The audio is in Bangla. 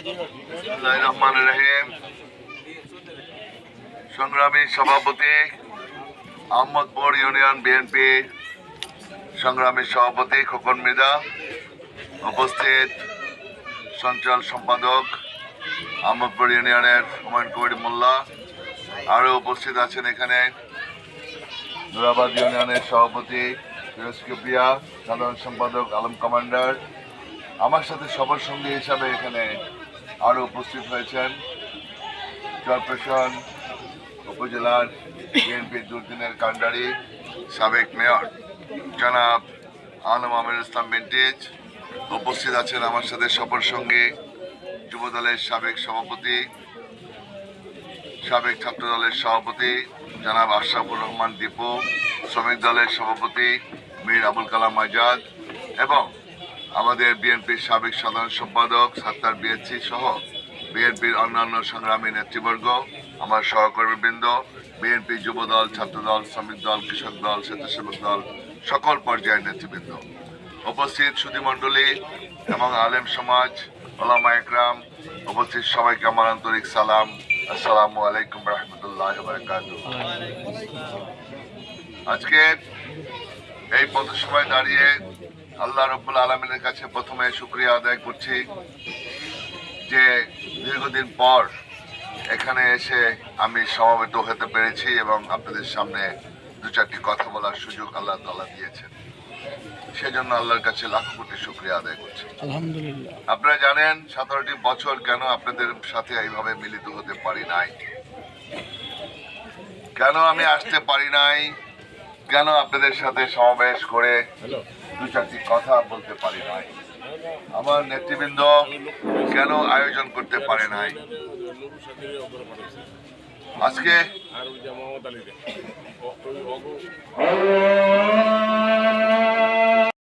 বিসমিল্লাহির রহমানির রহিম। সংগ্রামী সভাপতি আহমদপুর ইউনিয়ন বিএনপি সংগ্রামী সভাপতি খোকন মৃধা, উপস্থিত সঞ্চালক সম্পাদক আহমদপুর ইউনিয়নের হুমায়ুন কবির মোল্লা, আরও উপস্থিত আছেন এখানে নুরাবাদ ইউনিয়নের সভাপতি ফিরোজ কিবরিয়া, সাধারণ সম্পাদক আলম কমান্ডার। আমার সাথে সবার সঙ্গী হিসাবে এখানে আরও উপস্থিত হয়েছেন চরপেশন উপজেলার বিএনপির দুর্দিনের কান্ডারি সাবেক মেয়র জনাব আলম আমির ইসলাম ভিন্টেজ। উপস্থিত আছেন আমার সাথে সফর সঙ্গে যুব দলের সাবেক সভাপতি, সাবেক ছাত্র দলের সভাপতি জনাব আশরাফুর রহমান দীপু, শ্রমিক দলের সভাপতি মীর আবুল কালাম আজাদ এবং আমাদের বিএনপির সাবেক সাধারণ সম্পাদক সাত্তার বিএসসি সহ বিএনপির অন্যান্য সংগ্রামী নেতৃবর্গ, আমার সহকর্মীবৃন্দ, বিএনপি যুব দল, ছাত্র দল, শ্রমিক দল, কৃষক দল, স্বেচ্ছাসেবক দল, সকল পর্যায়ের নেতৃবৃন্দ, উপস্থিত সুধীমণ্ডলী এবং আলেম সমাজ, ওলামা একরাম, উপস্থিত সবাইকে আমার আন্তরিক সালাম। আসসালামু আলাইকুম রহমতুল্লাহ বারাকাতুহু। আজকে এই পথসভায় দাঁড়িয়ে আল্লাহ রাব্বুল আলামিনের কাছে প্রথমে শুকরিয়া আদায় করছি যে দীর্ঘদিন পর এখানে এসে আমি সমবেত হতে পেরেছি এবং আপনাদের সামনে দু চারটি কথা বলার সুযোগ আল্লাহ তাআলা দিয়েছেন। সেজন্য আল্লাহর কাছে লাখ কোটি শুকরিয়া আদায় করছি। আলহামদুলিল্লাহ। আপনারা জানেন 17টি বছর কেন আপনাদের সাথে এইভাবে মিলিত হতে পারি নাই, কেন আমি আসতে পারি নাই, কেন আপনাদের সাথে সমাবেশ করে দু চারটি কথা বলতে পারি নাই, আমার নেতৃবৃন্দ কেন আয়োজন করতে পারে নাই। আজকে